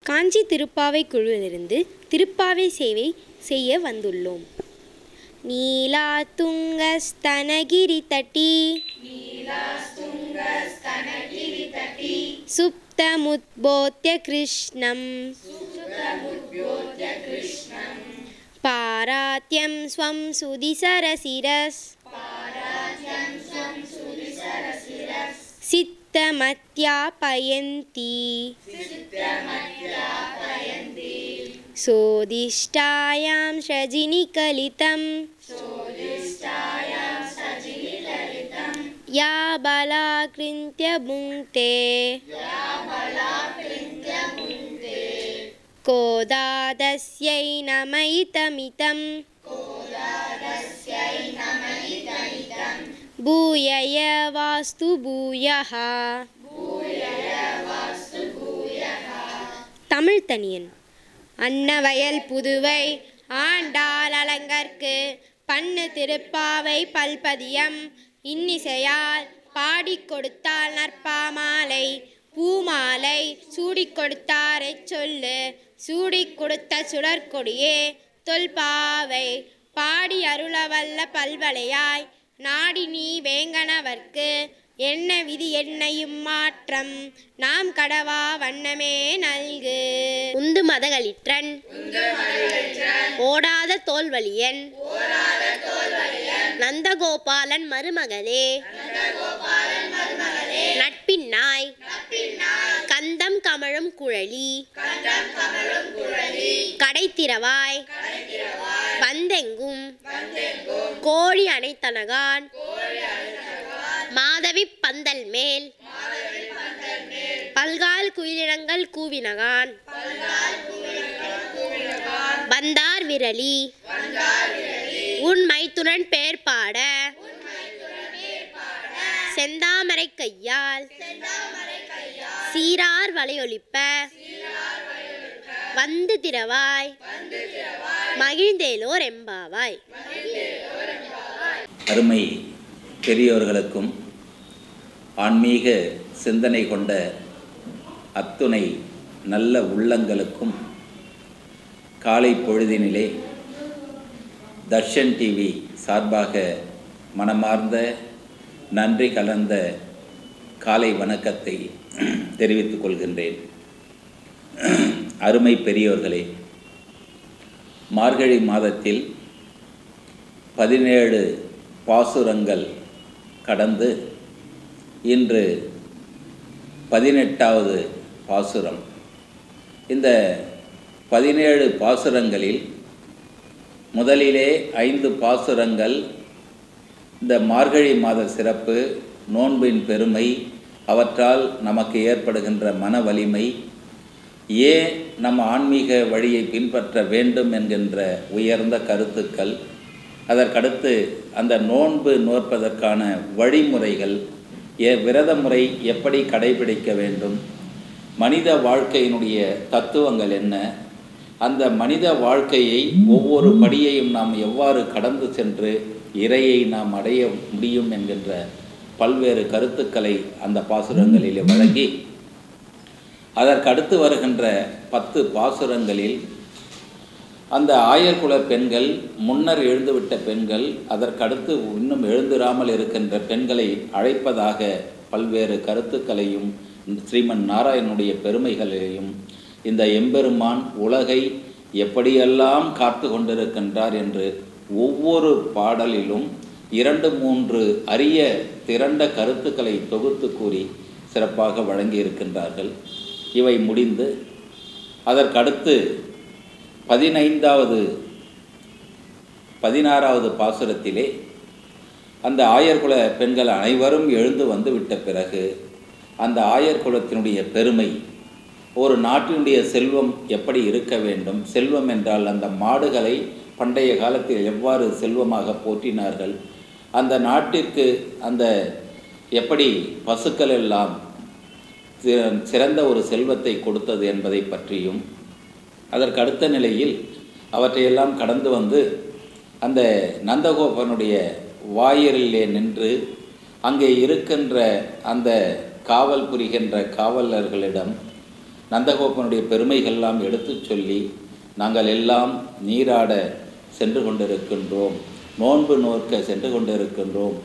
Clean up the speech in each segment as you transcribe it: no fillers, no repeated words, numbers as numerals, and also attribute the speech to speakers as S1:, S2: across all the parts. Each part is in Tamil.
S1: காஞ்சி திருப்பாவை குழுவிலிருந்து திருப்பாவை சேவை செய்ய வந்துள்ளோம். நீலா துங்க ஸ்தனகிரி தட்டி சுப்தமுத்போத்ய கிருஷ்ணம் பாராத்யம் ஸ்வம் சுதிசரசிரஸ் சித்தமத்யாபயந்தி சோதிஷ்டாயாம் ஷஜினிகலிதம் யா பலாக்ருந்த்ய புங்க்தே கோதாதஸ்யை நமயிதமிதம் பூயய வாஸ்து பூயஹ. தமிழ் தனியன். அன்னவயல் புதுவை ஆண்டாள் அலங்கற்கு பண்ணு திருப்பாவை பல்பதியம் இன்னிசையால் பாடிக் கொடுத்தால் நற்பாமாலை பூமாலை சூடிக் கொடுத்தாரை சொல்லு சூடிக் கொடுத்த சுடற்கொடியே தொல்பாவை பாடி அருளவல்ல பல்வளையாய் நாடி நீ வேங்கனவர்க்கு என்ன விதி என்னையும் மாற்றம் நாம் கடவா வண்ணமே நல்கு. உந்து மதகளிற்றன் ஓடாத தோல்வலியன் நந்தகோபாலன் மருமகளே நட்பின்னாய் கந்தம் கமழும் குழலி கடைத்திரவாய் வந்தெங்கும் கோழி அணைத்தனகான் மாதவி பந்தல் மேல் பல்கால் குயிலினங்கள் கூவினகான் வந்தார் விரலி உன் மைத்துனன் பேர் பாட செந்தாமரை கையால் சீரார் வளையொலிப்ப வந்து திரவாய் மகிழ்ந்தேலோர் எம்பாவாய்.
S2: அருமை பெரியோர்களுக்கும் ஆன்மீக சிந்தனை கொண்ட அத்துணை நல்ல உள்ளங்களுக்கும் காலை பொழுதினிலே தர்ஷன் டிவி சார்பாக மனமார்ந்த நன்றி கலந்த காலை வணக்கத்தை தெரிவித்துக் கொள்கின்றேன். அருமை பெரியோர்களே, மார்கழி மாதத்தில் 17 பாசுரங்கள் கடந்து இன்று 18வது பாசுரம். இந்த 17 பாசுரங்களில் முதலிலே 5 பாசுரங்கள் இந்த மார்கழி மாத சிறப்பு, நோன்பின் பெருமை, அவற்றால் நமக்கு ஏற்படுகின்ற மன வலிமை, ஏன் நம்ம ஆன்மீக வழியை பின்பற்ற வேண்டும் என்கின்ற உயர்ந்த கருத்துக்கள், அதற்கடுத்து அந்த நோன்பு நோற்பதற்கான வழிமுறைகள், விரத முறை எப்படி கடைபிடிக்க வேண்டும், மனித வாழ்க்கையினுடைய தத்துவங்கள் என்ன, அந்த மனித வாழ்க்கையை ஒவ்வொரு படியையும் நாம் எவ்வாறு கடந்து சென்று இறையை நாம் அடைய முடியும் என்கின்ற பல்வேறு கருத்துக்களை அந்த பாசுரங்களிலே வழங்கி, அதற்கடுத்து வருகின்ற 10 பாசுரங்களில் அந்த ஆயர்குல பெண்கள், முன்னர் எழுந்துவிட்ட பெண்கள், அதற்கடுத்து இன்னும் எழுந்திராமல் இருக்கின்ற பெண்களை அழைப்பதாக பல்வேறு கருத்துக்களையும் ஸ்ரீமன் நாராயணனுடைய பெருமைகளையும், இந்த எம்பெருமான் உலகை எப்படியெல்லாம் காத்து கொண்டிருக்கின்றார் என்று ஒவ்வொரு பாடலிலும் 2-3 அரிய திரண்ட கருத்துக்களை தொகுத்து கூறி சிறப்பாக வழங்கியிருக்கின்றார்கள். இவை முடிந்து அதற்கடுத்து 15வது 16வது பாசுரத்திலே அந்த ஆயர்குல பெண்கள் அனைவரும் எழுந்து வந்து விட்ட பிறகு அந்த ஆயர்குலத்தினுடைய பெருமை, ஒரு நாட்டினுடைய செல்வம் எப்படி இருக்க வேண்டும், செல்வம் என்றால் அந்த மாடுகளை பண்டைய காலத்தில் எவ்வாறு செல்வமாக போற்றினார்கள், அந்த நாட்டிற்கு அந்த எப்படி பசுக்கள் எல்லாம் சிறந்த ஒரு செல்வத்தை கொடுத்தது என்பதை பற்றியும், அதற்கு அடுத்த நிலையில் அவற்றையெல்லாம் கடந்து வந்து அந்த நந்தகோபனுடைய வாயிலிலே நின்று அங்கே இருக்கின்ற அந்த காவல் புரிகின்ற காவலர்களிடம் நந்தகோபனுடைய பெருமைகள்லாம் எடுத்து சொல்லி நாங்கள் எல்லாம் நீராட சென்று கொண்டிருக்கின்றோம், நோன்பு நோக்க சென்று கொண்டிருக்கின்றோம்.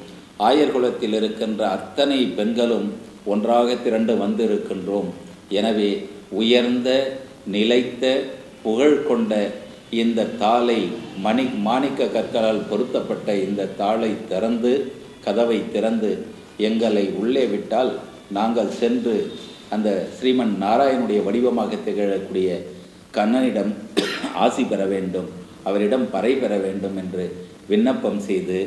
S2: ஆயர்குலத்தில் இருக்கின்ற அத்தனை பெண்களும் ஒன்றாக திரண்டு வந்திருக்கின்றோம். எனவே உயர்ந்த நிலைத்த புகழ் கொண்ட இந்த தாளை மாணிக்க கற்களால் பொருத்தப்பட்ட இந்த தாளை திறந்து, கதவை திறந்து எங்களை உள்ளே விட்டால் நாங்கள் சென்று அந்த ஸ்ரீமன் நாராயணனுடைய வடிவமாக திகழக்கூடிய கண்ணனிடம் ஆசி பெற வேண்டும், அவரிடம் பறை பெற வேண்டும் என்று விண்ணப்பம் செய்து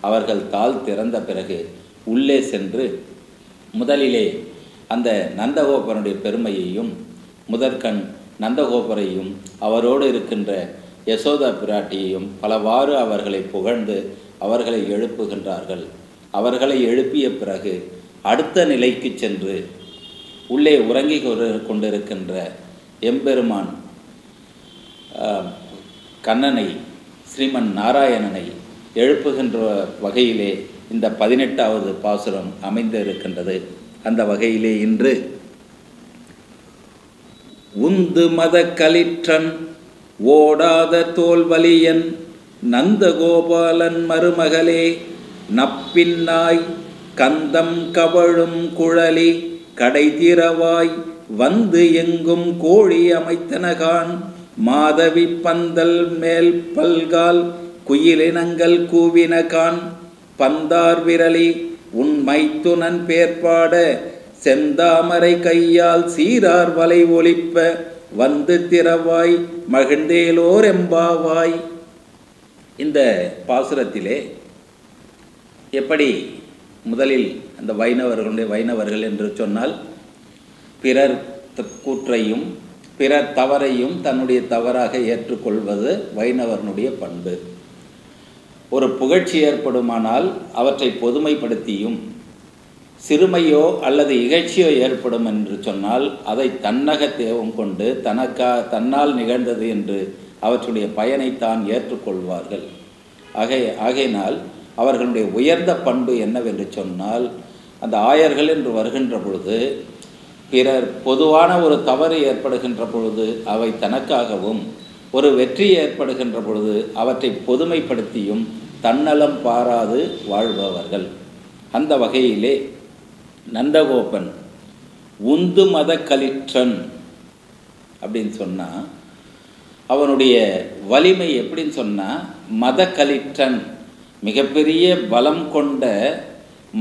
S2: அவர்கள் தாள் திறந்த பிறகு உள்ளே சென்று முதலிலே அந்த நந்தகோபனுடைய பெருமையையும் முதற்கண் நந்தகோபரையும் அவரோடு இருக்கின்ற யசோதா பிராட்டியையும் பலவாறு அவர்களை புகழ்ந்து அவர்களை எழுப்புகின்றார்கள். அவர்களை எழுப்பிய பிறகு அடுத்த நிலைக்கு சென்று உள்ளே உறங்கி கொண்டிருக்கின்ற எம்பெருமான் கண்ணனை, ஸ்ரீமன் நாராயணனை எழுப்புகின்ற வகையிலே இந்த 18வது பாசுரம் அமைந்து இருக்கின்றது. அந்த வகையிலே இன்று உந்து மத கலிற்றன் ஓடாத தோல்வலியன் நந்தகோபாலன் மருமகளே நப்பின்னாய் கந்தம் கவழும் குழலி கடைதிரவாய் வந்து எங்கும் கோழி அமைத்தனகான் மாதவி பந்தல் மேல் பல்கால் குயிலினங்கள் கூவினகான் பந்தார் விரலி உன் மைத்துனன் பேர்பாட செந்தாமரை கையால் சீரார் வலை ஒலிப்ப வந்து திறவாய் மகிழ்ந்தேலோர் எம்பாவாய். இந்த பாசுரத்திலே எப்படி முதலில் அந்த வைணவர்கள் என்று சொன்னால் பிறர் கூற்றையும் பிறர் தவறையும் தன்னுடைய தவறாக ஏற்றுக்கொள்வது வைணவனுடைய பண்பு. ஒரு புகழ்ச்சி ஏற்படுமானால் அவற்றை பொதுமைப்படுத்தியும், சிறுமையோ அல்லது இகழ்ச்சியோ ஏற்படும் என்று சொன்னால் அதை தன்னக தேவம் கொண்டு தன்னால் நிகழ்ந்தது என்று அவற்றுடைய பயனை தான் ஏற்றுக்கொள்வார்கள். ஆகையினால் அவர்களுடைய உயர்ந்த பண்பு என்னவென்று சொன்னால், அந்த ஆயர்கள் என்று வருகின்ற பொழுது பிறர் பொதுவான ஒரு தவறு ஏற்படுகின்ற பொழுது அவை தனக்காகவும், ஒரு வெற்றி ஏற்படுகின்ற பொழுது அவற்றை பொதுமைப்படுத்தியும் தன்னலம் பாராது வாழ்பவர்கள். அந்த வகையிலே நந்தகோபன் உந்து மத கலிற்றன் அப்படின்னு சொன்னால் அவனுடைய வலிமை எப்படின்னு சொன்னால், மத கலிற்றன் மிகப்பெரிய பலம் கொண்ட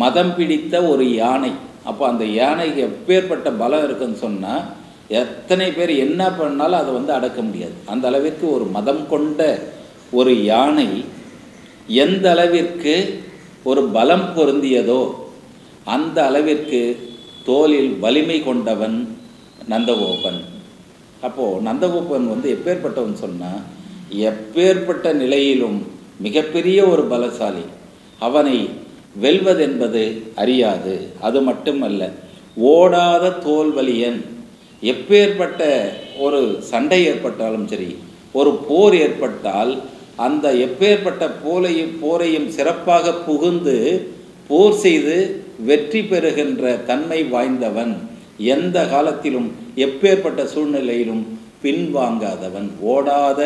S2: மதம் பிடித்த ஒரு யானை. அப்போ அந்த யானைக்கு எப்பேற்பட்ட பலம் இருக்குன்னு சொன்னால் எத்தனை பேர் என்ன பண்ணாலும் அதை அடக்க முடியாது. அந்த அளவிற்கு ஒரு மதம் கொண்ட ஒரு யானை எந்த அளவிற்கு ஒரு பலம் பொருந்தியதோ அந்த அளவிற்கு தோளில் வலிமை கொண்டவன் நந்தகோபன். அப்போது நந்தகோபன் எப்பேற்பட்டவன் சொன்னால், எப்பேற்பட்ட நிலையிலும் மிகப்பெரிய ஒரு பலசாலி. அவனை வெல்வதென்பது அறியாது. அது மட்டுமல்ல, ஓடாத தோல்வலியன். எப்பேற்பட்ட ஒரு சண்டை ஏற்பட்டாலும் சரி, ஒரு போர் ஏற்பட்டால் அந்த எப்பேற்பட்ட போரையும் சிறப்பாக புகுந்து போர் செய்து வெற்றி பெறுகின்ற தன்மை வாய்ந்தவன். எந்த காலத்திலும் எப்பேற்பட்ட சூழ்நிலையிலும் பின்வாங்காதவன். ஓடாத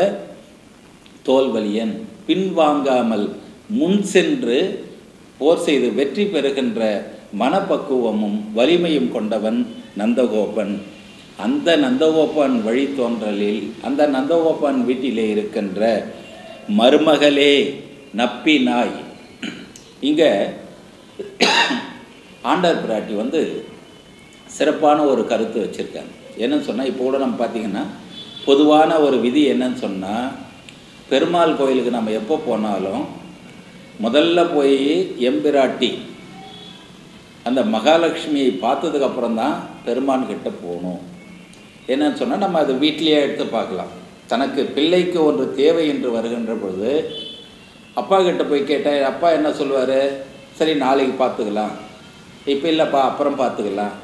S2: தோல்வலியன், பின்வாங்காமல் முன் சென்று போர் செய்து வெற்றி பெறுகின்ற மனப்பக்குவமும் வலிமையும் கொண்டவன் நந்தகோபன். அந்த நந்தகோபன் வழித்தோன்றலில், அந்த நந்தகோபன் வீட்டிலே இருக்கின்ற மருமகளே நப்பி நாய். இங்கே ஆண்டார் பிராட்டி சிறப்பான ஒரு கருத்து வச்சுருக்காங்க. என்னன்னு சொன்னால், இப்போ கூட நம்ம பார்த்திங்கன்னா பொதுவான ஒரு விதி என்னன்னு சொன்னால், பெருமாள் கோயிலுக்கு நம்ம எப்போ போனாலும் முதல்ல போய் எம்பிராட்டி அந்த மகாலட்சுமியை பார்த்ததுக்கப்புறம் தான் பெருமான் கிட்ட போகணும். என்னன்னு சொன்னால், நம்ம அதை வீட்டிலேயே எடுத்து பார்க்கலாம். தனக்கு பிள்ளைக்கு ஒன்று தேவை என்று வருகின்ற பொழுது அப்பா கிட்ட போய் கேட்டால் அப்பா என்ன சொல்லுவார்? சரி, நாளைக்கு பார்த்துக்கலாம், இப்போ இல்லைப்பா அப்புறம் பார்த்துக்கலாம்,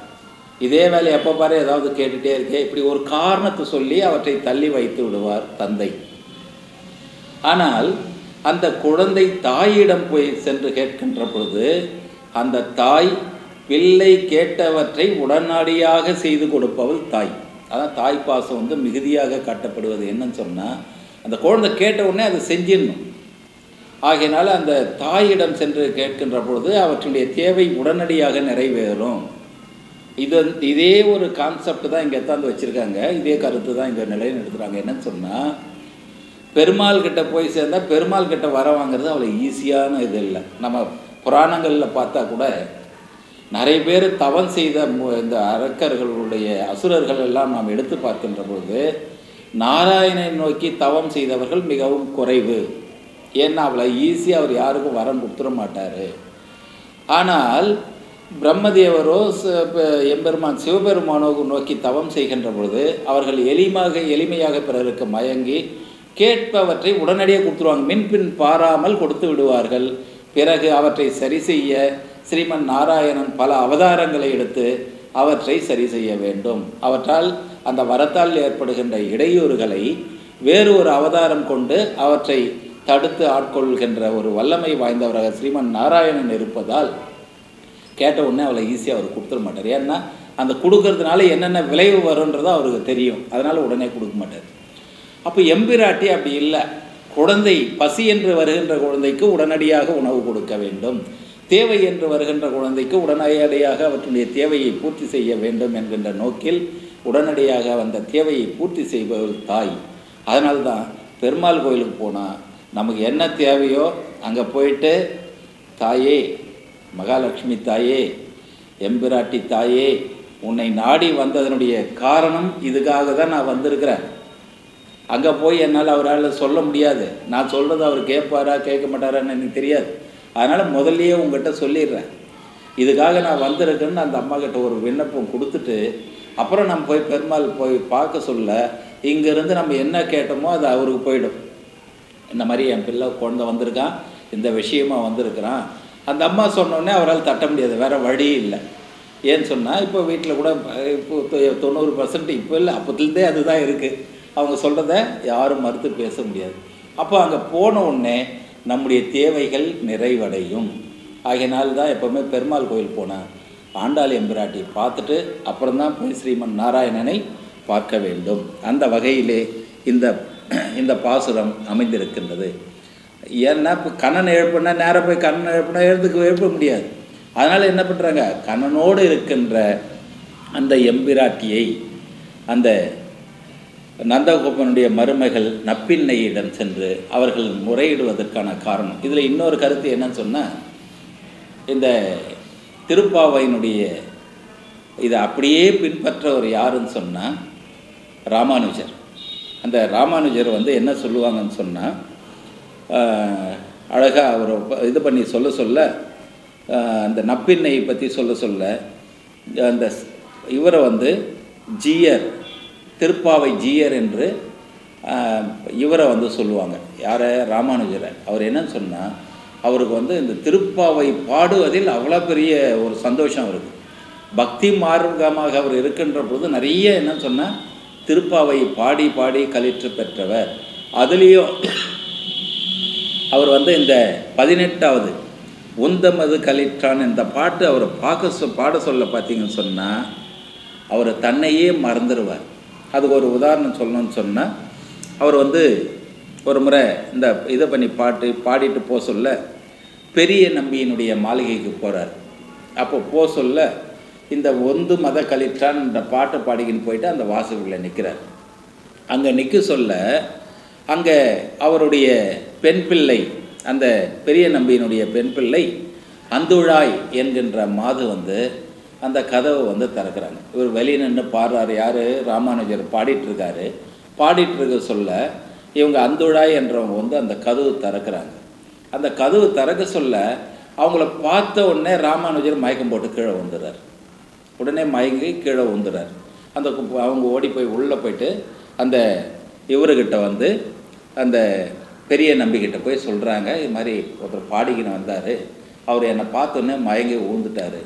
S2: இதே வேலை எப்போ பாரு ஏதாவது கேட்டுகிட்டே இருக்கே, இப்படி ஒரு காரணத்தை சொல்லி அவற்றை தள்ளி வைத்து விடுவார் தந்தை. ஆனால் அந்த குழந்தை தாயிடம் போய் சென்று கேட்கின்ற பொழுது அந்த தாய் பிள்ளை கேட்டவற்றை உடனடியாக செய்து கொடுப்பவள் தாய். அதான் தாய்ப்பாசம் வந்து மிகுதியாக காட்டப்படுவது என்னன்னு சொன்னால், அந்த குழந்தை கேட்ட உடனே அதை செஞ்சிடணும். ஆகையினால அந்த தாயிடம் சென்று கேட்கின்ற பொழுது அவற்றுடைய தேவை உடனடியாக நிறைவேறும். இதே ஒரு கான்செப்ட் தான் இங்கே எத்தாந்து வச்சுருக்காங்க. இதே கருத்து தான் இங்கே நிலைநிறுத்துகிறாங்க. என்னன்னு சொன்னால், பெருமாள் கிட்ட போய் சேர்ந்தால் பெருமாள் கிட்ட வர வாங்கிறது அவ்வளோ ஈஸியான இது இல்லை. நம்ம புராணங்களில் பார்த்தா கூட நிறைய பேர் தவம் செய்த இந்த அரக்கர்களுடைய அசுரர்கள் எல்லாம் நாம் எடுத்து பார்க்கின்ற பொழுது நாராயணனை நோக்கி தவம் செய்தவர்கள் மிகவும் குறைவு. ஏன்னா அவ்வளோ ஈஸியாக அவர் யாருக்கும் வரம் கொடுத்துட மாட்டார். ஆனால் பிரம்மதேவரோ எம்பெருமான் சிவபெருமானோ நோக்கி தவம் செய்கின்ற பொழுது அவர்கள் எளிமையாக பிறருக்கு மயங்கி கேட்பவற்றை உடனடியாக கொடுத்துருவாங்க. மின்பின் பாராமல் கொடுத்து விடுவார்கள். பிறகு அவற்றை சரி செய்ய ஸ்ரீமன் நாராயணன் பல அவதாரங்களை எடுத்து அவற்றை சரி செய்ய வேண்டும். அவற்றால் அந்த வரத்தால் ஏற்படுகின்ற இடையூறுகளை வேறு ஒரு அவதாரம் கொண்டு அவற்றை தடுத்து ஆட்கொள்கின்ற ஒரு வல்லமை வாய்ந்தவராக ஸ்ரீமன் நாராயணன் இருப்பதால் கேட்ட உடனே அவளை ஈஸியாக அவர் கொடுத்துட மாட்டார். ஏன்னா அந்த கொடுக்கறதுனால என்னென்ன விளைவு வரும்ன்றதோ அவருக்கு தெரியும். அதனால் உடனே கொடுக்க மாட்டார். அப்போ எம்பிராட்டி அப்படி இல்லை. குழந்தை பசி என்று வருகின்ற குழந்தைக்கு உடனடியாக உணவு கொடுக்க வேண்டும். தேவை என்று வருகின்ற குழந்தைக்கு உடனடியாக அவற்றுடைய தேவையை பூர்த்தி செய்ய வேண்டும் என்கின்ற நோக்கில் உடனடியாக அந்த தேவையை பூர்த்தி செய்பவர் தாய். அதனால்தான் பெருமாள் கோயிலுக்கு போனால் நமக்கு என்ன தேவையோ அங்கே போயிட்டு, தாயே, மகாலட்சுமி தாயே, எம்பிராட்டி தாயே, உன்னை நாடி வந்ததனுடைய காரணம் இதுக்காக தான் நான் வந்திருக்கிறேன். அங்கே போய் என்னால் அவரால் சொல்ல முடியாது. நான் சொல்கிறது அவர் கேட்பாரா கேட்க மாட்டாரான்னு எனக்கு தெரியாது. அதனால் முதல்லையே உங்கள்கிட்ட சொல்லிடுறேன், இதுக்காக நான் வந்திருக்கேன்னு அந்த அம்மா கிட்ட ஒரு விண்ணப்பம் கொடுத்துட்டு அப்புறம் நம்ம போய் பெருமாள் போய் பார்க்க சொல்ல இங்கேருந்து நம்ம என்ன கேட்டோமோ அது அவருக்கு போயிடும். இந்த மாதிரி என் பிள்ளை குழந்தை வந்திருக்கான், இந்த விஷயமாக வந்திருக்கிறான். அந்த அம்மா சொன்னோடனே அவரால் தட்ட முடியாது, வேறு வழி இல்லை. ஏன்னு சொன்னால் இப்போ வீட்டில் கூட இப்போ 90% இப்போ இல்லை, அப்போத்துலேருந்தே அதுதான் இருக்குது. அவங்க சொல்கிறத யாரும் மறுத்து பேச முடியாது. அப்போ அங்கே போன உடனே நம்முடைய தேவைகள் நிறைவடையும். ஆகையினால்தான் எப்போவுமே பெருமாள் கோயில் போனால் ஆண்டாள் எம்பிராட்டி பார்த்துட்டு அப்புறம்தான் போய் ஸ்ரீமன் நாராயணனை பார்க்க வேண்டும். அந்த வகையிலே இந்த பாசுரம் அமைந்திருக்கின்றது. ஏன்னா இப்போ கண்ணன் எழுப்புனா நேராக போய் கண்ணன் எழுப்புனா எழுப்ப முடியாது. அதனால் என்ன பண்ணுறாங்க, கண்ணனோடு இருக்கின்ற அந்த எம்பிராட்டியை அந்த நந்தகோபனுடைய மருமகள் நப்பின்னையிடம் சென்று அவர்கள் முறையிடுவதற்கான காரணம். இதில் இன்னொரு கருத்து என்னன்னு சொன்னால், இந்த திருப்பாவையினுடைய இதை அப்படியே பின்பற்றவர் யாருன்னு சொன்னால் ராமானுஜர். அந்த ராமானுஜர் என்ன சொல்லுவாங்கன்னு சொன்னால், அழகாக அவர் இது பண்ணி சொல்ல அந்த நப்பின்னையை பற்றி சொல்ல அந்த இவரை ஜீயர், திருப்பாவை ஜீயர் என்று இவரை சொல்லுவாங்க. யாரை? ராமானுஜரை. அவர் என்னன்னு சொன்னால், அவருக்கு இந்த திருப்பாவை பாடுவதில் அவ்வளோ பெரிய ஒரு சந்தோஷம் இருக்குது. பக்தி மார்க்கமாக அவர் இருக்கின்ற பொழுது நிறைய என்னன்னு சொன்னால் திருப்பாவை பாடி பாடி கலிற்று பெற்றவர். அதுலேயும் அவர் இந்த 18வது உந்தமது கலிற்றான் இந்த பாட்டு அவர் பாட சொல்ல பார்த்தீங்கன்னு சொன்னால் அவர் தன்னையே மறந்துடுவார். அதுக்கு ஒரு உதாரணம் சொல்லணும்னு சொன்னால், அவர் ஒரு முறை இந்த இதை பண்ணி பாடிட்டு போக சொல்ல பெரிய நம்பியினுடைய மாளிகைக்கு போகிறார். அப்போ சொல்ல இந்த ஒந்து மத கலிற்றான் இந்த பாட்டை பாடிக்கின்னு போயிட்டு அந்த வாசலில் நிற்கிறார். அங்கே நிற்க சொல்ல அங்கே அவருடைய பெண் பிள்ளை, அந்த பெரிய நம்பியினுடைய பெண் பிள்ளை அந்துழாய் என்கின்ற மாது அந்த கதவை திறக்கிறாங்க. இவர் வெளியே நின்று பாடுறாரு. யார்? ராமானுஜர் பாடிட்டுருக்காரு. பாடிட்டுருக்க சொல்ல இவங்க அந்துழாய் என்றவங்க அந்த கதவு திறக்கிறாங்க. அந்த கதவு திறக்க சொல்ல அவங்கள பார்த்த உடனே ராமானுஜர் மயக்கம் போட்டு கீழே வந்துடுறார். உடனே மயங்கி கீழே வந்துடுறார். அவங்க ஓடி போய் உள்ளே போயிட்டு அந்த இவர்கிட்ட அந்த பெரிய நம்பிக்கிட்ட போய் சொல்கிறாங்க, இது மாதிரி ஒருத்தர் பாடிக்கின்னு வந்தார், அவர் என்னை பார்த்தோன்னே மயங்கி ஊந்துட்டார்.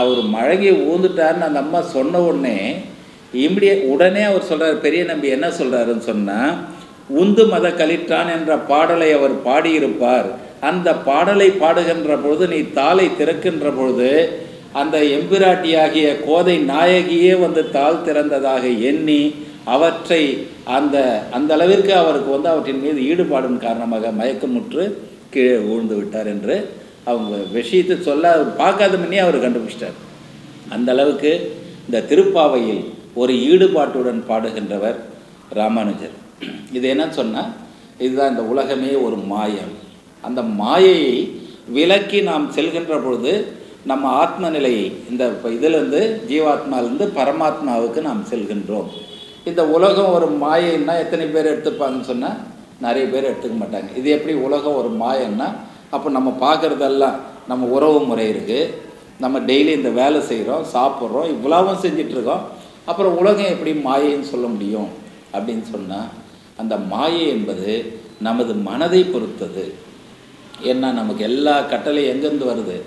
S2: அவர் மயங்கி ஊந்துட்டாருன்னு அந்த அம்மா சொன்ன உடனே உடனே அவர் சொல்கிறார், பெரிய நம்பி என்ன சொல்கிறாருன்னு சொன்னால், உந்து மத கலிற்றான் என்ற பாடலை அவர் பாடியிருப்பார். அந்த பாடலை பாடுகின்ற பொழுது நீ தாளை திறக்கின்ற பொழுது அந்த எம்பிராட்டியாகிய கோதை நாயகியே வந்து தாழ் திறந்ததாக எண்ணி அவற்றை அந்த அளவிற்கு அவருக்கு வந்து அவற்றின் மீது ஈடுபாடும் காரணமாக மயக்கமுற்று கீழே விழுந்து விட்டார் என்று அவங்க விஷயத்தை சொல்ல அவர் பார்க்காத முன்னே அவர் கண்டுபிடிச்சிட்டார். அந்த அளவுக்கு இந்த திருப்பாவையில் ஒரு ஈடுபாட்டுடன் பாடுகின்றவர் ராமானுஜர். இது என்னன்னு சொன்னால், இதுதான் இந்த உலகமே ஒரு மாயம். அந்த மாயையை விலக்கி நாம் செல்கின்ற பொழுது நம்ம ஆத்ம நிலையை இந்த இதிலிருந்து ஜீவாத்மாவிலிருந்து பரமாத்மாவுக்கு நாம் செல்கின்றோம். இந்த உலகம் ஒரு மாயைன்னா எத்தனை பேர் எடுத்துப்பாங்கன்னு சொன்னால் நிறைய பேர் எடுத்துக்க மாட்டாங்க. இது எப்படி உலகம் ஒரு மாயன்னா, அப்போ நம்ம பார்க்குறதெல்லாம் நம்ம உறவு முறை இருக்குது, நம்ம டெய்லி இந்த வேலை செய்கிறோம், சாப்பிட்றோம், இவ்வளவும் செஞ்சிட்ருக்கோம், அப்புறம் உலகம் எப்படி மாயைன்னு சொல்ல முடியும் அப்படின்னு சொன்னால், அந்த மாயை என்பது நமது மனதை பொறுத்தது. ஏன்னா நமக்கு எல்லா கட்டளையும் எங்கேருந்து வருது?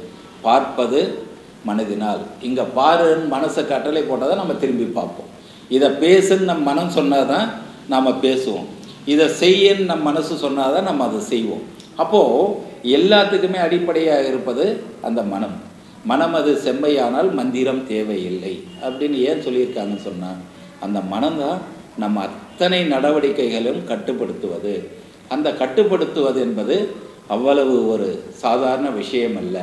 S2: பார்ப்பது மனதினால். இங்கே பாருன்னு மனசை கட்டளை போட்டால் தான் நம்ம திரும்பி பார்ப்போம். இதை பேசுன்னு நம்ம மனம் சொன்னால் தான் நாம் பேசுவோம். இதை செய்யன்னு நம்ம மனசு சொன்னால் தான் நம்ம அதை செய்வோம். அப்போது எல்லாத்துக்குமே அடிப்படையாக இருப்பது அந்த மனம். மனம் அது செம்மையானால் மந்திரம் தேவையில்லை அப்படின்னு ஏன் சொல்லியிருக்காங்கன்னு சொன்னால், அந்த மனம்தான் நம்ம அத்தனை நடவடிக்கைகளும் கட்டுப்படுத்துவது. அந்த கட்டுப்படுத்துவது என்பது அவ்வளவு ஒரு சாதாரண விஷயம் அல்ல.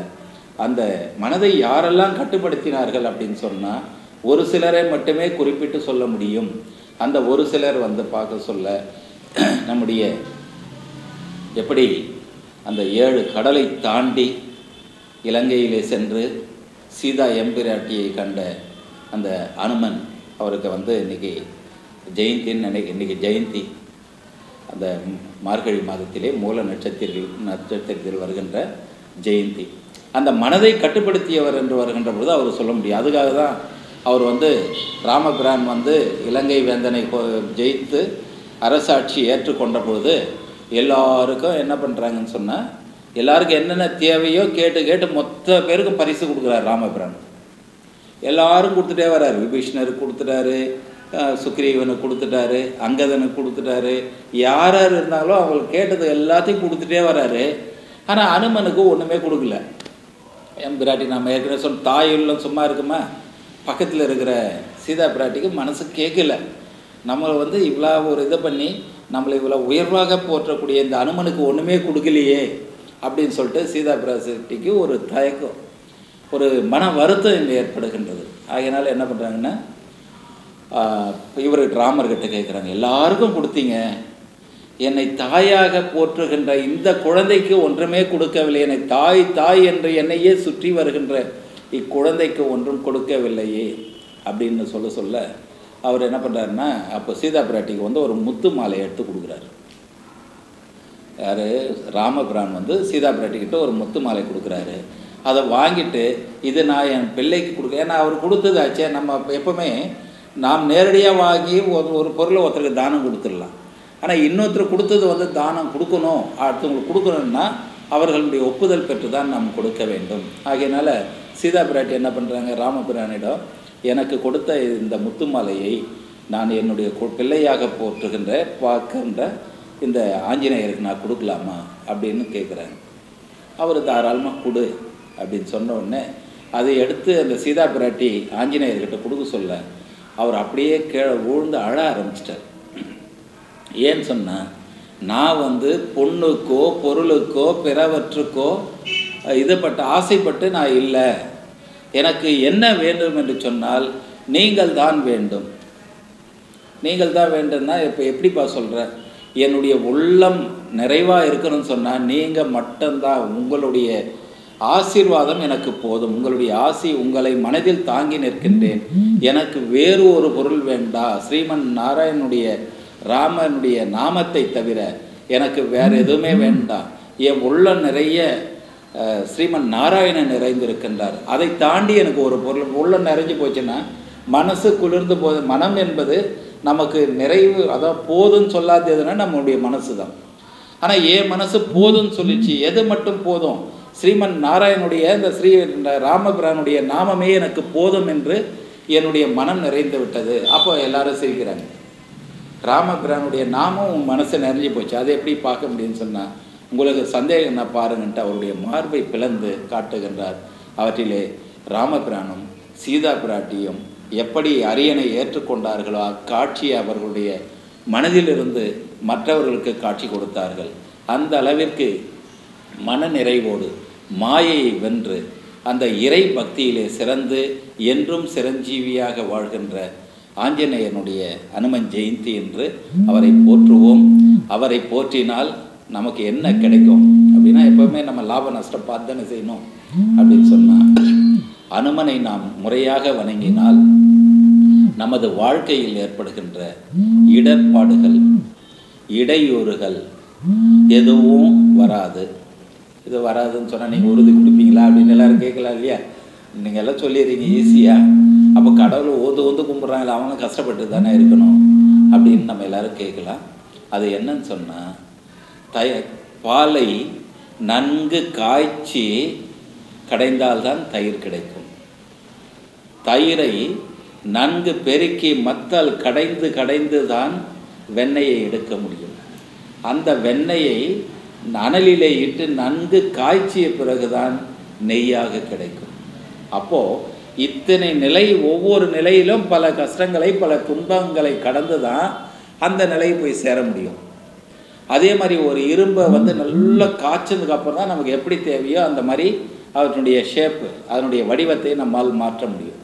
S2: அந்த மனதை யாரெல்லாம் கட்டுப்படுத்தினார்கள் அப்படின்னு சொன்னால், ஒரு சிலரை மட்டுமே குறிப்பிட்டு சொல்ல முடியும். அந்த ஒரு சிலர் வந்து பார்க்க சொல்ல, நம்முடைய எப்படி அந்த 7 கடலை தாண்டி இலங்கையிலே சென்று சீதா எம்பிராட்டியை கண்ட அந்த அனுமன், அவருக்கு வந்து இன்றைக்கி ஜெயந்தின்னு இன்றைக்கி ஜெயந்தி, அந்த மார்கழி மாதத்திலே மூல நட்சத்திரத்தில் வருகின்ற ஜெயந்தி. அந்த மனதை கட்டுப்படுத்தியவர் என்று வருகின்ற பொழுது அவர் சொல்ல முடியும். அதுக்காக தான் அவர் வந்து ராமபிரான் வந்து இலங்கை வேந்தனை ஜெயித்து அரசாட்சி ஏற்றுக்கொண்ட பொழுது எல்லாருக்கும் என்ன பண்ணுறாங்கன்னு சொன்னால், எல்லாருக்கும் என்னென்ன தேவையோ கேட்டு மொத்த பேருக்கும் பரிசு கொடுக்குறாரு ராமபிரான். எல்லாரும் கொடுத்துட்டே வர்றாரு. விபீஷ்ணருக்கு கொடுத்துட்டாரு, சுக்ரீவனுக்கு கொடுத்துட்டாரு, அங்கதனுக்கு கொடுத்துட்டாரு, யார் யார் இருந்தாலும் அவங்களுக்கு கேட்டது எல்லாத்தையும் கொடுத்துட்டே வர்றாரு. ஆனால் அனுமனுக்கு ஒன்றுமே கொடுக்கல. எம்பிராட்டி நம்ம ஏற்கனவே சொன்ன தாயுள்ள சும்மா இருக்குமா? பக்கத்தில் இருக்கிற சீதா பிராட்டிக்கு மனசு கேட்கல. நம்மளை வந்து இவ்வளோ ஒரு இதை பண்ணி நம்மளை இவ்வளோ உயர்வாக போற்றக்கூடிய இந்த அனுமனுக்கு ஒன்றுமே கொடுக்கலையே அப்படின்னு சொல்லிட்டு சீதா பிராட்டிக்கு ஒரு தயக்கம், ஒரு மன வருத்தம் இங்கே ஏற்படுகின்றது. ஆகையினால என்ன பண்ணுறாங்கன்னா, இவர் ராமர்கிட்ட கேட்குறாங்க, எல்லாருக்கும் கொடுத்தீங்க, என்னை தாயாக போற்றுகின்ற இந்த குழந்தைக்கு ஒன்றுமே கொடுக்கவில்லை, என்னை தாய் தாய் என்று என்னையே சுற்றி வருகின்ற இக்குழந்தைக்கு ஒன்றும் கொடுக்கவில்லையே அப்படின்னு சொல்ல அவர் என்ன பண்ணுறாருன்னா, அப்போ சீதா பிராட்டிக்கு வந்து ஒரு முத்து மாலை எடுத்து கொடுக்குறாரு. யார்? ராமபிரான் வந்து சீதா பிராட்டிக்கிட்ட ஒரு முத்து மாலை கொடுக்குறாரு. அதை வாங்கிட்டு இது நான் என் பிள்ளைக்கு கொடுக்க, ஏன்னா அவர் கொடுத்ததாச்சே. நம்ம எப்போவுமே நாம் நேரடியாக வாங்கி ஒரு பொருளை ஒருத்தருக்கு தானம் கொடுத்துடலாம். ஆனால் இன்னொருத்தர் கொடுத்தது வந்து தானம் கொடுக்கணும், அடுத்தவங்களுக்கு கொடுக்கணும்னா அவர்களுடைய ஒப்புதல் பெற்று தான் நாம் கொடுக்க வேண்டும். ஆகையினால சீதா பிராட்டி என்ன பண்ணுறாங்க, ராமபிரானிடம் எனக்கு கொடுத்த இந்த முத்து மாலையை நான் என்னுடைய பிள்ளையாக போற்றுகின்ற பார்க்கின்ற இந்த ஆஞ்சநேயருக்கு நான் கொடுக்கலாமா அப்படின்னு கேட்குறாங்க. அவர் தாராளமாக கொடு அப்படின்னு சொன்ன உடனே அதை எடுத்து அந்த சீதா பிராட்டி ஆஞ்சநேயர்கிட்ட கொடுக்க சொல்ல அவர் அப்படியே கீழே விழுந்து அழ ஆரம்பிச்சிட்டார். ஏன்னு சொன்னால், நான் வந்து பொண்ணுக்கோ பொருளுக்கோ பிறவற்றுக்கோ இதுபட்டு ஆசைப்பட்டு நான் இல்லை, எனக்கு என்ன வேண்டும் என்று சொன்னால் நீங்கள் தான் வேண்டும். நீங்கள் தான் வேண்டும்னா இப்போ எப்படிப்பா சொல்கிறேன், என்னுடைய உள்ளம் நிறைவாக இருக்கணும்னு சொன்னால் நீங்கள் மட்டும்தான், உங்களுடைய ஆசீர்வாதம் எனக்கு போதும், உங்களுடைய ஆசி உங்களை மனதில் தாங்கி நிற்கின்றேன், எனக்கு வேறு ஒரு பொருள் வேண்டாம், ஸ்ரீமன் நாராயணனுடைய ராமனுடைய நாமத்தை தவிர எனக்கு வேறு எதுவுமே வேண்டாம், என் உள்ளம் நிறைய ஸ்ரீமன் நாராயணன் நிறைந்திருக்கின்றார், அதை தாண்டி எனக்கு ஒரு பொருள் உள்ளம் நிறைஞ்சு போச்சுன்னா மனசு குளிர்ந்து போது. மனம் என்பது நமக்கு நிறைவு, அதான் போதும்னு சொல்லாததுன்னா நம்மளுடைய மனசு தான். ஆனால் என் மனசு போதும்னு சொல்லிச்சு. எது மட்டும் போதும்? ஸ்ரீமன் நாராயணனுடைய இந்த ராமபிரானுடைய நாமமே எனக்கு போதும் என்று என்னுடைய மனம் நிறைந்து விட்டது. அப்போ எல்லாரும் சிரிக்கிறாங்க. ராமபிரானுடைய நாமம் உன் மனசை நிறைஞ்சு போச்சு, அதை எப்படி பார்க்க முடியும்னு சொன்னால், உங்களுக்கு சந்தேகம் நான் பாருங்கன்ட்டு அவருடைய மார்பை பிளந்து காட்டுகின்றார். அவற்றிலே ராமபிரானும் சீதா பிராட்டியும் எப்படி அரியணை ஏற்றுக்கொண்டார்களோ அக்காட்சியை அவர்களுடைய மனதிலிருந்து மற்றவர்களுக்கு காட்சி கொடுத்தார்கள். அந்த அளவிற்கு மன நிறைவோடு மாயையை வென்று அந்த இறை பக்தியிலே சிறந்து என்றும் சிரஞ்சீவியாக வாழ்கின்ற ஆஞ்சநேயனுடைய அனுமன் ஜெயந்தி என்று அவரை போற்றுவோம். அவரை போற்றினால் நமக்கு என்ன கிடைக்கும் அப்படின்னா, எப்பவுமே நம்ம லாப நஷ்டம் பார்த்து தானே செய்யணும் அப்படின்னு சொன்னால், அனுமனை நாம் முறையாக வணங்கினால் நமது வாழ்க்கையில் ஏற்படுகின்ற இடர்பாடுகள், இடையூறுகள் எதுவும் வராது. இது வராதுன்னு சொன்னால் நீங்கள் உறுதி கொடுப்பீங்களா அப்படின்னு எல்லோரும் கேட்கலாம் இல்லையா? நீங்கள் எல்லாம் சொல்லிடுறீங்க ஈஸியாக. அப்போ கடவுளை ஓந்து கும்பிட்றாங்களா, அவனும் கஷ்டப்பட்டு தானே இருக்கணும் அப்படின்னு நம்ம எல்லோரும் கேட்கலாம். அது என்னன்னு சொன்னால், பாலை நன்கு காய்ச்சி கடைந்தால்தான் தயிர் கிடைக்கும். தயிரை நன்கு பெருக்கி மத்தால் கடைந்து தான் வெண்ணெயை எடுக்க முடியும். அந்த வெண்ணெயை அனலிலே இட்டு நன்கு காய்ச்சிய பிறகுதான் நெய்யாக கிடைக்கும். அப்போது இத்தனை நிலை, ஒவ்வொரு நிலையிலும் பல கஷ்டங்களை பல துன்பங்களை கடந்து தான் அந்த நிலையை போய் சேர முடியும். அதே மாதிரி ஒரு இரும்பை நல்லா காய்ச்சதுக்கு அப்புறம் தான் நமக்கு எப்படி தேவையோ அந்த மாதிரி அதனுடைய ஷேப்பு, அதனுடைய வடிவத்தை நம்மால் மாற்ற முடியும்.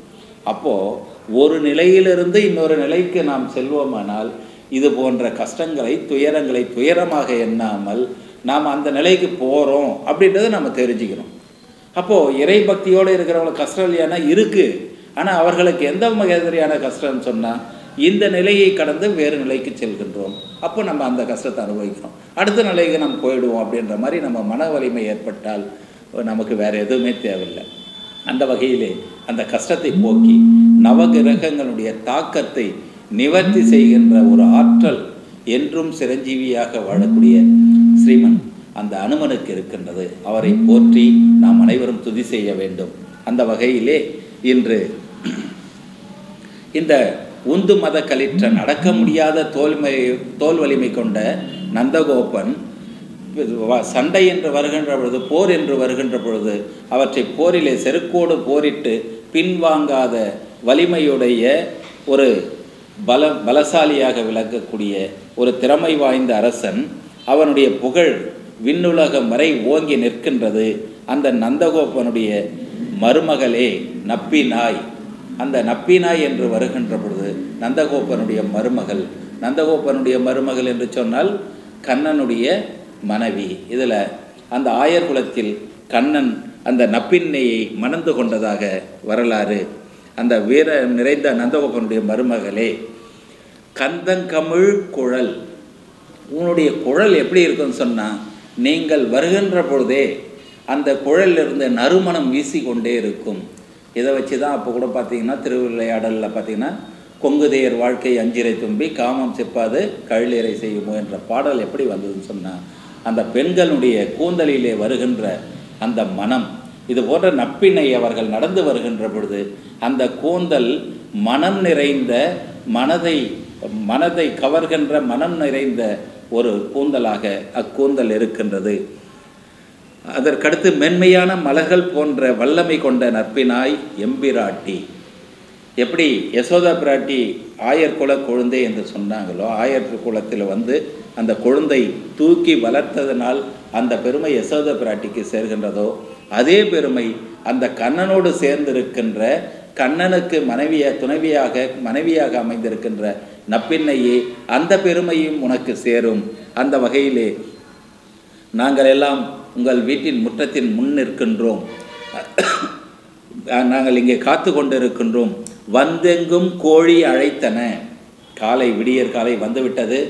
S2: அப்போது ஒரு நிலையிலிருந்து இன்னொரு நிலைக்கு நாம் செல்வோமானால் இது போன்ற கஷ்டங்களை, துயரங்களை துயரமாக எண்ணாமல் நாம் அந்த நிலைக்கு போகிறோம் அப்படின்றத நம்ம தெரிஞ்சுக்கணும். அப்போது இறை பக்தியோடு இருக்கிறவங்களுக்கு கஷ்டம் இல்லையானா இருக்குது. ஆனால் அவர்களுக்கு எந்த மாதிரியான கஷ்டம்னு சொன்னால், இந்த நிலையை கடந்து வேறு நிலைக்கு செல்கின்றோம். அப்போ நம்ம அந்த கஷ்டத்தை அனுபவிக்கிறோம், அடுத்த நிலைக்கு நம்ம போயிடுவோம் அப்படின்ற மாதிரி நம்ம மன வலிமை ஏற்பட்டால் நமக்கு வேறு எதுவுமே தேவையில்லை. அந்த வகையிலே அந்த கஷ்டத்தை போக்கி நவகிரகங்களுடைய தாக்கத்தை நிவர்த்தி செய்கின்ற ஒரு ஆற்றல் என்றும் சிரஞ்சீவியாக வாழக்கூடிய ஸ்ரீமன் அந்த அனுமனுக்கு இருக்கின்றது. அவரை போற்றி நாம் அனைவரும் துதி செய்ய வேண்டும். அந்த வகையிலே இன்று இந்த உந்து மத கலிற்றன், அடக்க முடியாத தோல் வலிமை கொண்ட நந்தகோபன் சண்டை என்று வருகின்ற பொழுது, போர் என்று வருகின்ற பொழுது அவற்றை போரிலே செருக்கோடு போரிட்டு பின்வாங்காத வலிமையுடைய ஒரு பலசாலியாக விளக்கக்கூடிய ஒரு திறமை வாய்ந்த அரசன். அவனுடைய புகழ் விண்ணுலகம் வரை ஓங்கி நிற்கின்றது. அந்த நந்தகோபனுடைய மருமகளே நப்பினாய். அந்த நப்பினாய் என்று வருகின்ற பொழுது நந்தகோபனுடைய மருமகள். நந்தகோபனுடைய மருமகள் என்று சொன்னால் கண்ணனுடைய மனைவி. இதில் அந்த ஆயர் குலத்தில் கண்ணன் அந்த நப்பின்னையை மணந்து கொண்டதாக வரலாறு. அந்த வீர நிறைந்த நந்தகோபனுடைய மருமகளே, கந்தங்கமிழ் குழல். உன்னுடைய குழல் எப்படி இருக்குன்னு சொன்னால், நீங்கள் வருகின்ற பொழுதே அந்த குழலிலிருந்து நறுமணம் வீசி கொண்டே இருக்கும். இதை வச்சு தான் அப்போ கூட பார்த்திங்கன்னா திருவிளையாடலில் பார்த்திங்கன்னா, கொங்குதேயர் வாழ்க்கை அஞ்சிரை தும்பி காமம் செப்பாது கழிலறை செய்யுமோ என்ற பாடல் எப்படி வந்ததுன்னு சொன்னால், அந்த பெண்களுடைய கூந்தலிலே வருகின்ற அந்த மனம். இது போன்ற நப்பினை அவர்கள் நடந்து வருகின்ற பொழுது அந்த கூந்தல் மனம் நிறைந்த, மனதை கவர்கின்ற மனம் நிறைந்த ஒரு கூந்தலாக அக்கூந்தல் இருக்கின்றது. அதற்கடுத்து மென்மையான மலர்கள் போன்ற வல்லமை கொண்ட நற்பினாய் எம்பிராட்டி. எப்படி யசோதா பிராட்டி ஆயர் குல கொழுந்தை என்று சொன்னாங்களோ, ஆயர் குலத்தில் அந்த கொழுந்தை தூக்கி வளர்த்ததனால் அந்த பெருமை யசோதா பிராட்டிக்கு சேர்கின்றதோ, அதே பெருமை அந்த கண்ணனோடு சேர்ந்திருக்கின்ற, கண்ணனுக்கு மனைவியாக அமைந்திருக்கின்ற நப்பின்னையே அந்த பெருமையும் உனக்கு சேரும். அந்த வகையிலே நாங்கள் எல்லாம் உங்கள் வீட்டின் முற்றத்தின் முன் நிற்கின்றோம். நாங்கள் இங்கே காத்து கொண்டிருக்கின்றோம். வந்தெங்கும் கோழி அழைத்தன. காலை விடியற் காலை வந்துவிட்டது.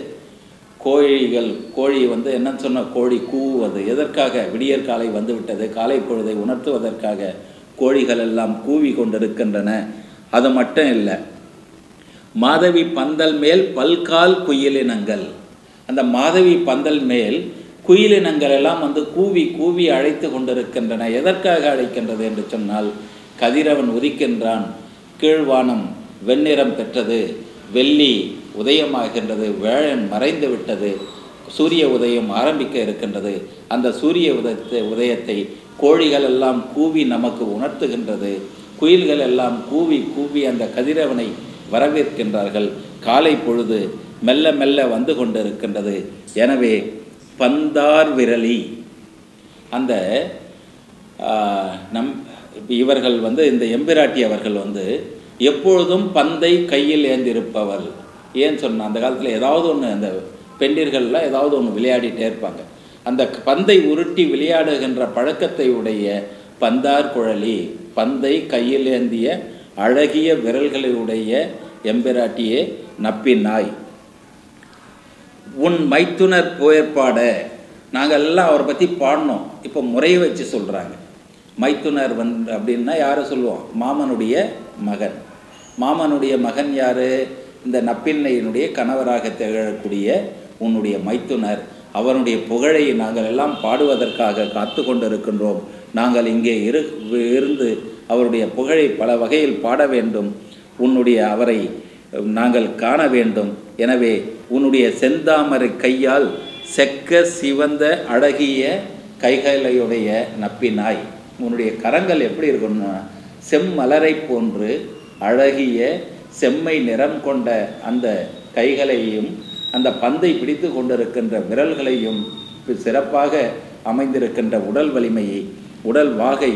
S2: கோழி என்னன்னு சொன்ன, கோழி கூவுவது எதற்காக? விடியற் காலை வந்துவிட்டது, காலை பொழுதை உணர்த்துவதற்காக கோழிகள் எல்லாம் கூவி கொண்டிருக்கின்றன. அது மட்டும் இல்லை, மாதவி பந்தல் மேல் பல்கால் குயிலினங்கள். அந்த மாதவி பந்தல் மேல் குயிலினங்கள் எல்லாம் கூவி கூவி அழைத்து கொண்டிருக்கின்றன. எதற்காக அழைக்கின்றது என்று சொன்னால், கதிரவன் உதிக்கின்றான், கீழ்வானம் வெண்ணிறம் பெற்றது, வெள்ளி உதயமாகின்றது, வேழன் மறைந்து விட்டது, சூரிய உதயம் ஆரம்பிக்க இருக்கின்றது. அந்த சூரிய உதயத்தை கோழிகள் எல்லாம் கூவி நமக்கு உணர்த்துகின்றது. குயில்கள் எல்லாம் கூவி கூவி அந்த கதிரவனை வரவேற்கின்றார்கள். காலை பொழுது மெல்ல மெல்ல வந்து கொண்டிருக்கின்றது. எனவே பந்தார் விரலி அந்த இவர்கள் இந்த எம்பிராட்டி அவர்கள் எப்பொழுதும் பந்தை கையில் ஏந்திருப்பவள். ஏன்னு சொன்னால் அந்த காலத்தில் ஏதாவது ஒன்று அந்த பெண்டிர்கள்லாம் ஏதாவது ஒன்று விளையாடிட்டே இருப்பாங்க. அந்த பந்தை உருட்டி விளையாடுகின்ற பழக்கத்தை உடைய பந்தார் குழலி, பந்தை கையில் ஏந்திய அழகிய விரல்களை உடைய எம்பிராட்டியே நப்பினாய். உன் மைத்துனர் புயற்பாட. நாங்கள் எல்லாம் அவரை பற்றி பாடினோம். இப்போ முறையை வச்சு சொல்கிறாங்க. மைத்துனர் அப்படின்னா யாரை சொல்லுவோம்? மாமனுடைய மகன். மாமனுடைய மகன் யார்? இந்த நப்பின்னையினுடைய கணவராக திகழக்கூடிய உன்னுடைய மைத்துனர். அவனுடைய புகழை நாங்கள் எல்லாம் பாடுவதற்காக காத்து கொண்டிருக்கின்றோம். நாங்கள் இங்கே இருந்து அவருடைய புகழை பல வகையில் பாட வேண்டும். அவரை நாங்கள் காண வேண்டும். எனவே உன்னுடைய செந்தாமரை கையால் செக்க சிவந்த அழகிய கைகளையுடைய நப்பினாய். உன்னுடைய கரங்கள் எப்படி இருக்குன்னா செம்மலரை போன்று அழகிய செம்மை நிறம் கொண்ட அந்த கைகளையும் அந்த பந்தை பிடித்து கொண்டிருக்கின்ற விரல்களையும் சிறப்பாக அமைந்திருக்கின்ற உடல் வலிமையை, உடல் வாகை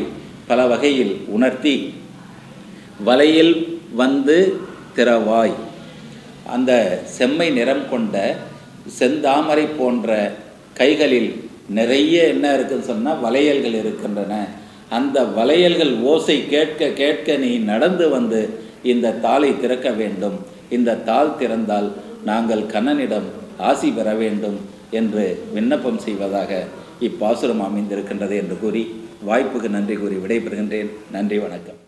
S2: பல வகையில் உணர்த்தி வலையில் வந்து திறவாய். அந்த செம்மை நிறம் கொண்ட செந்தாமரை போன்ற கைகளில் நிறைய என்ன இருக்குன்னு சொன்னால் வளையல்கள் இருக்கின்றன. அந்த வளையல்கள் ஓசை கேட்க கேட்க நீ நடந்து வந்து இந்த தாளை திறக்க வேண்டும். இந்த தாள் திறந்தால் நாங்கள் கண்ணனிடம் ஆசி பெற வேண்டும் என்று விண்ணப்பம் செய்வதாக இப்பாசுரம் அமைந்திருக்கின்றது என்று கூறி வாய்ப்புக்கு நன்றி கூறி விடைபெறுகின்றேன். நன்றி, வணக்கம்.